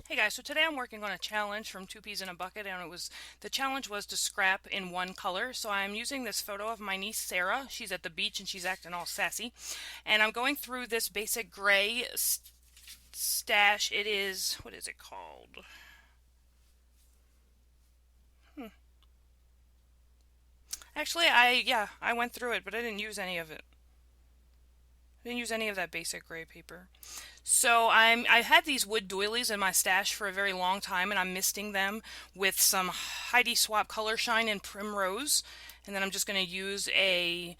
Hey guys, so today I'm working on a challenge from Two Peas in a Bucket, and the challenge was to scrap in one color. So I'm using this photo of my niece Sarah. She's at the beach and she's acting all sassy. And I'm going through this basic gray stash. It is, what is it called? Hmm. Actually, I went through it, but I didn't use any of it. I didn't use any of that basic gray paper. So I had these wood doilies in my stash for a very long time, and I'm misting them with some Heidi Swap Color Shine and Primrose, and then I'm just going to use a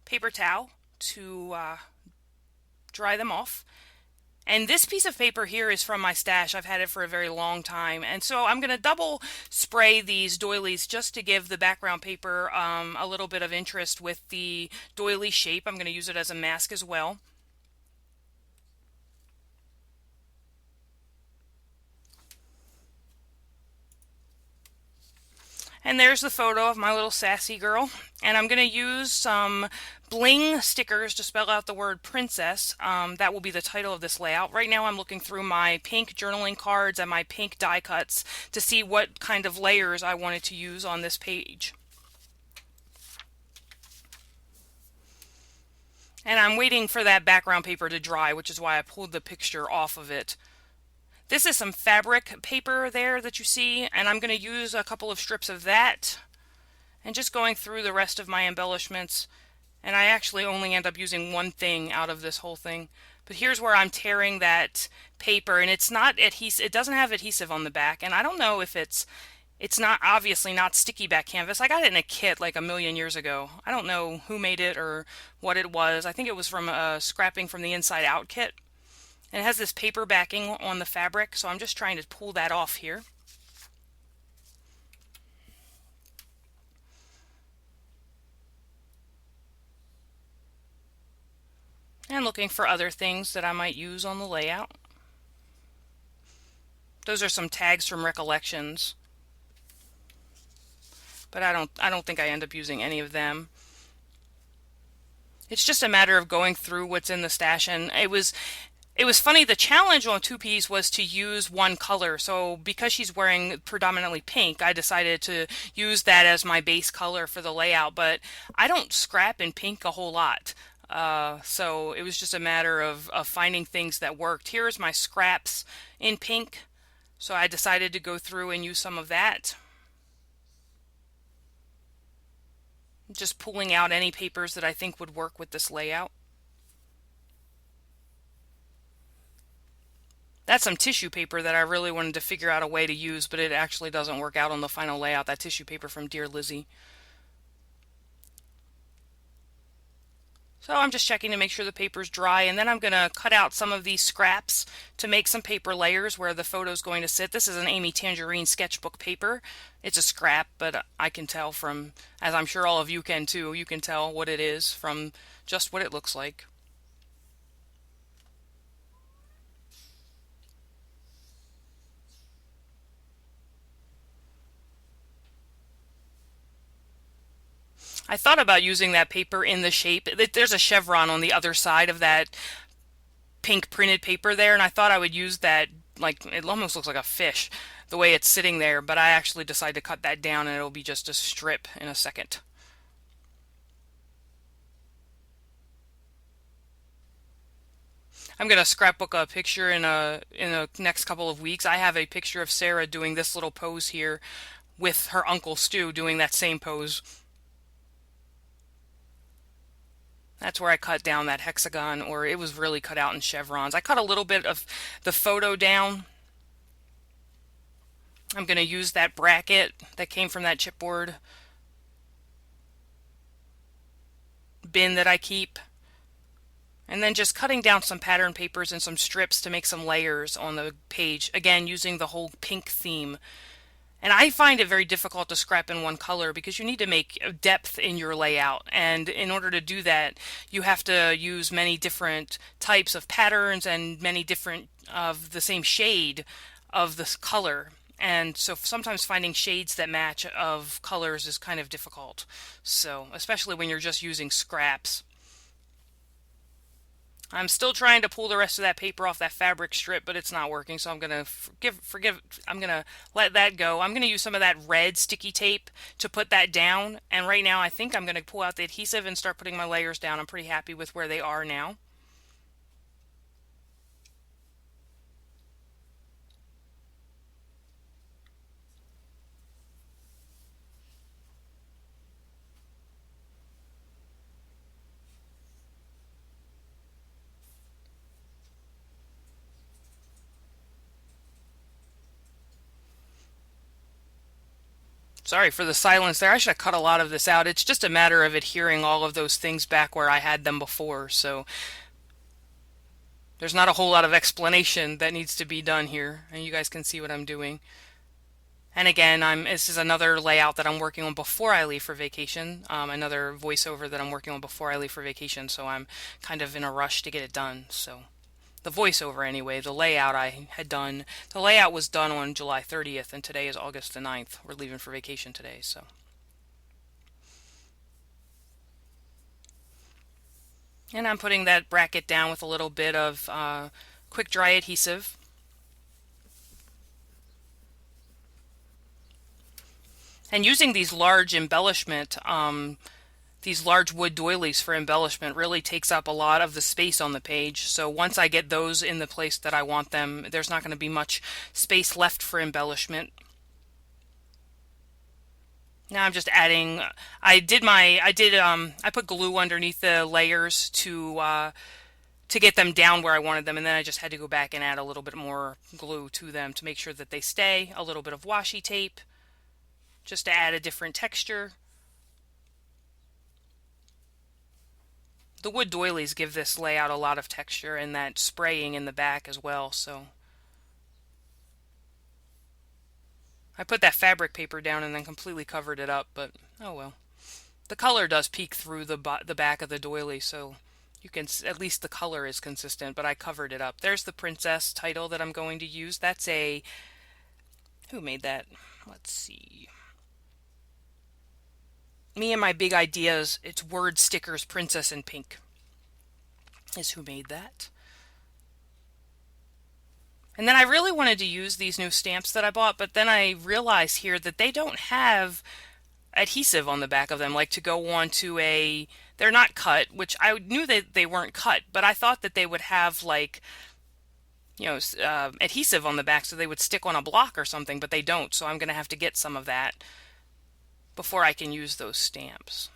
paper towel to dry them off. And this piece of paper here is from my stash. I've had it for a very long time. And so I'm going to double spray these doilies just to give the background paper a little bit of interest with the doily shape. I'm going to use it as a mask as well. And there's the photo of my little sassy girl. And I'm going to use some bling stickers to spell out the word princess. That will be the title of this layout. Right now I'm looking through my pink journaling cards and my pink die cuts to see what kind of layers I wanted to use on this page. And I'm waiting for that background paper to dry, which is why I pulled the picture off of it. This is some fabric paper there that you see, and I'm going to use a couple of strips of that and just going through the rest of my embellishments. And I actually only end up using one thing out of this whole thing. But here's where I'm tearing that paper, and it's not adhesive. It doesn't have adhesive on the back, and I don't know if it's not, obviously not sticky back canvas. I got it in a kit like a million years ago. I don't know who made it or what it was. I think it was from a Scrapping from the Inside Out kit. And it has this paper backing on the fabric, so I'm just trying to pull that off here. And looking for other things that I might use on the layout. Those are some tags from Recollections, but I don't think I end up using any of them. It's just a matter of going through what's in the stash, and it was funny. The challenge on Two Peas was to use one color. So because she's wearing predominantly pink, I decided to use that as my base color for the layout. But I don't scrap in pink a whole lot. So it was just a matter of finding things that worked. Here's my scraps in pink. So I decided to go through and use some of that. Just pulling out any papers that I think would work with this layout. That's some tissue paper that I really wanted to figure out a way to use, but it actually doesn't work out on the final layout. That tissue paper from Dear Lizzie. So I'm just checking to make sure the paper's dry, and then I'm going to cut out some of these scraps to make some paper layers where the photo's going to sit. This is an Amy Tangerine sketchbook paper. It's a scrap, but I can tell from, as I'm sure all of you can too, you can tell what it is from just what it looks like. I thought about using that paper in the shape. There's a chevron on the other side of that pink printed paper there, and I thought I would use that, like, it almost looks like a fish the way it's sitting there, but I actually decided to cut that down and it'll be just a strip in a second. I'm gonna scrapbook a picture in the next couple of weeks. I have a picture of Sarah doing this little pose here with her uncle Stu doing that same pose. That's where I cut down that hexagon, or it was really cut out in chevrons. I cut a little bit of the photo down. I'm going to use that bracket that came from that chipboard bin that I keep. And then just cutting down some pattern papers and some strips to make some layers on the page. Again, using the whole pink theme. And I find it very difficult to scrap in one color because you need to make depth in your layout. And in order to do that, you have to use many different types of patterns and many different of the same shade of this color. And so sometimes finding shades that match of colors is kind of difficult. So, especially when you're just using scraps. I'm still trying to pull the rest of that paper off that fabric strip, but it's not working, so I'm gonna I'm gonna let that go. I'm gonna use some of that red sticky tape to put that down, and right now I think I'm gonna pull out the adhesive and start putting my layers down. I'm pretty happy with where they are now. Sorry for the silence there. I should have cut a lot of this out. It's just a matter of adhering all of those things back where I had them before, so there's not a whole lot of explanation that needs to be done here, and you guys can see what I'm doing. And again, this is another layout that I'm working on before I leave for vacation, another voiceover that I'm working on before I leave for vacation, so I'm kind of in a rush to get it done. So the voiceover anyway, the layout I had done, the layout was done on July 30th, and today is August the 9th. We're leaving for vacation today, so. And I'm putting that bracket down with a little bit of quick dry adhesive. And using these large these large wood doilies for embellishment really takes up a lot of the space on the page. So once I get those in the place that I want them, there's not going to be much space left for embellishment. Now I'm just adding, I put glue underneath the layers to get them down where I wanted them, and then I just had to go back and add a little bit more glue to them to make sure that they stay, a little bit of washi tape, just to add a different texture. The wood doilies give this layout a lot of texture and that spraying in the back as well, so I put that fabric paper down and then completely covered it up, but oh well. The color does peek through the back of the doily, so you can at least the color is consistent, but I covered it up. There's the princess title that I'm going to use. That's a who made that? Let's see. Me and my big ideas. It's Word Stickers Princess in Pink is who made that. And then I really wanted to use these new stamps that I bought, but then I realized here that they don't have adhesive on the back of them, like to go on to they're not cut, which I knew that they weren't cut, but I thought that they would have like, adhesive on the back so they would stick on a block or something, but they don't. So I'm going to have to get some of that before I can use those stamps.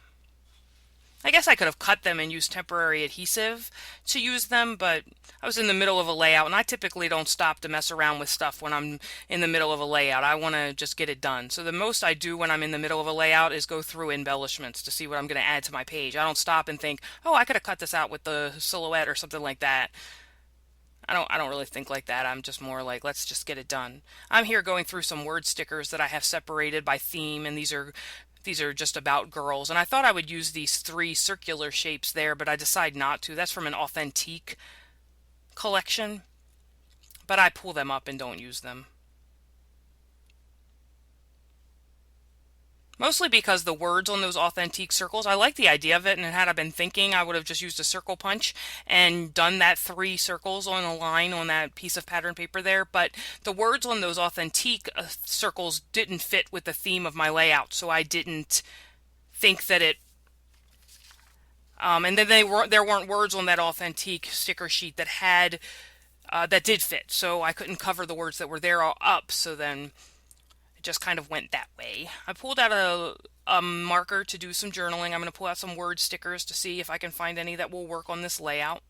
I guess I could have cut them and used temporary adhesive to use them, but I was in the middle of a layout, and I typically don't stop to mess around with stuff when I'm in the middle of a layout. I want to just get it done. So the most I do when I'm in the middle of a layout is go through embellishments to see what I'm going to add to my page. I don't stop and think, oh, I could have cut this out with the silhouette or something like that. I don't really think like that. I'm just more like, let's just get it done. I'm here going through some word stickers that I have separated by theme, and these are just about girls. And I thought I would use these three circular shapes there, but I decided not to. That's from an authentique collection, but I pull them up and don't use them. Mostly because the words on those authentique circles, I like the idea of it, and had I been thinking, I would have just used a circle punch and done that three circles on a line on that piece of pattern paper there, but the words on those authentique circles didn't fit with the theme of my layout, so I didn't think that it and then there weren't words on that authentique sticker sheet that did fit, so I couldn't cover the words that were there all up, so then it just kind of went that way. I pulled out a marker to do some journaling. I'm going to pull out some word stickers to see if I can find any that will work on this layout.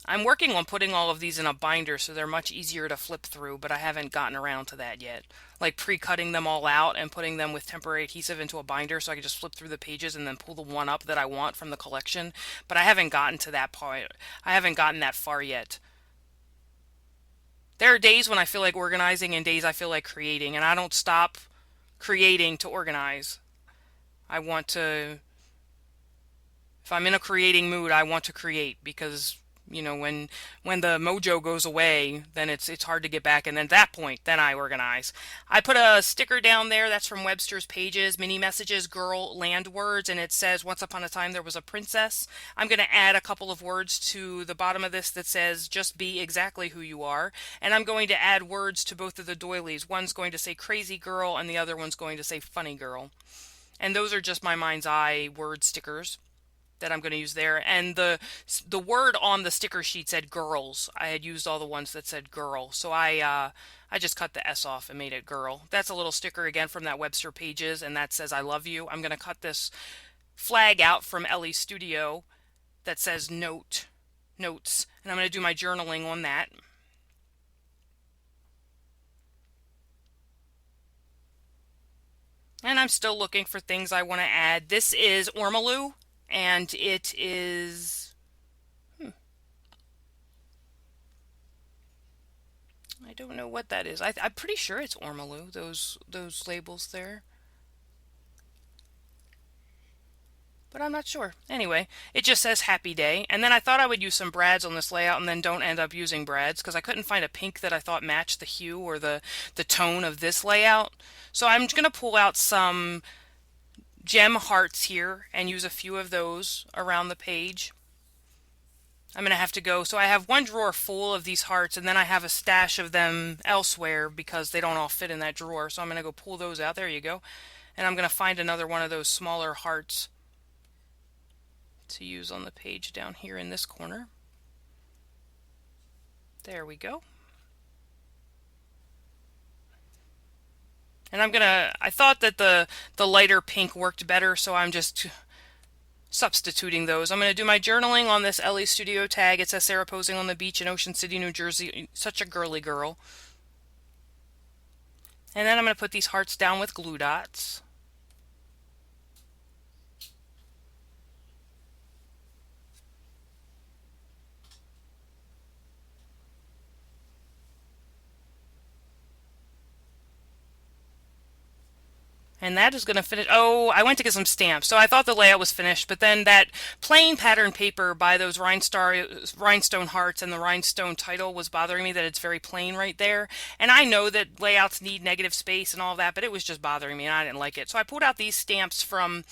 I'm working on putting all of these in a binder so they're much easier to flip through, but I haven't gotten around to that yet. Like pre-cutting them all out and putting them with temporary adhesive into a binder so I can just flip through the pages and then pull the one up that I want from the collection. But I haven't gotten to that part. I haven't gotten that far yet. There are days when I feel like organizing and days I feel like creating, and I don't stop creating to organize. I want to, if I'm in a creating mood, I want to create because You know, when the mojo goes away, then it's hard to get back. And then at that point, then I organize. I put a sticker down there that's from Webster's Pages, mini messages, girl land words, and it says, "Once upon a time there was a princess." I'm going to add a couple of words to the bottom of this that says, "Just be exactly who you are." And I'm going to add words to both of the doilies. One's going to say crazy girl, and the other one's going to say funny girl. And those are just my mind's eye word stickers that I'm going to use there. And the word on the sticker sheet said girls. I had used all the ones that said girl, so I just cut the S off and made it girl. That's a little sticker again from that Webster Pages, and that says I love you. I'm going to cut this flag out from Ellie's Studio that says notes, and I'm going to do my journaling on that. And I'm still looking for things I want to add. This is Ormolu, and it is, I don't know what that is. I'm pretty sure it's Ormolu, those labels there, but I'm not sure. Anyway, it just says happy day. And then I thought I would use some brads on this layout and then don't end up using brads because I couldn't find a pink that I thought matched the hue or the tone of this layout. So I'm going to pull out some gem hearts here and use a few of those around the page. I'm going to have to go. So I have one drawer full of these hearts, and then I have a stash of them elsewhere because they don't all fit in that drawer. So I'm going to go pull those out. There you go. And I'm going to find another one of those smaller hearts to use on the page down here in this corner. There we go. And I thought that the lighter pink worked better, so I'm just substituting those. I'm going to do my journaling on this Ellie Studio tag. It says Sarah posing on the beach in Ocean City, New Jersey. Such a girly girl. And then I'm going to put these hearts down with glue dots. And that is going to finish. Oh, I went to get some stamps. So I thought the layout was finished, but then that plain pattern paper by those rhinestone hearts and the rhinestone title was bothering me, that it's very plain right there. And I know that layouts need negative space and all that, but it was just bothering me and I didn't like it. So I pulled out these stamps from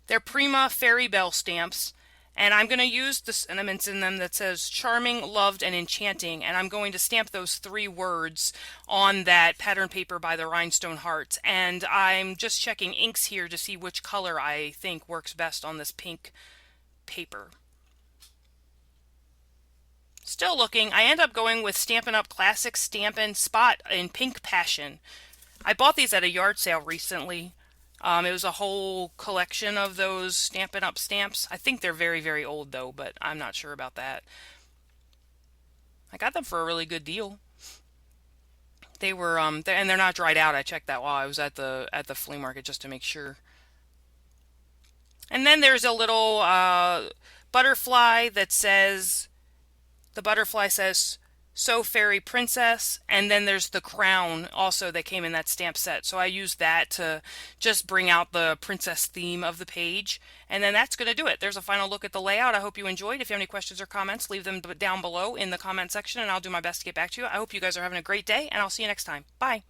their Prima Fairy Bell stamps. And I'm going to use the sentiments in them that says charming, loved, and enchanting. And I'm going to stamp those three words on that pattern paper by the rhinestone hearts. And I'm just checking inks here to see which color I think works best on this pink paper. Still looking, I end up going with Stampin' Up! Classic Stampin' Spot in Pink Passion. I bought these at a yard sale recently. It was a whole collection of those Stampin' Up! Stamps. I think they're very, very old though, but I'm not sure about that. I got them for a really good deal. They were and they're not dried out. I checked that while I was at the flea market just to make sure. And then there's a little butterfly that says, the butterfly says So Fairy Princess, and then there's the crown also that came in that stamp set. So I used that to just bring out the princess theme of the page. And then that's going to do it. There's a final look at the layout. I hope you enjoyed. If you have any questions or comments, leave them down below in the comment section, and I'll do my best to get back to you. I hope you guys are having a great day, and I'll see you next time. Bye.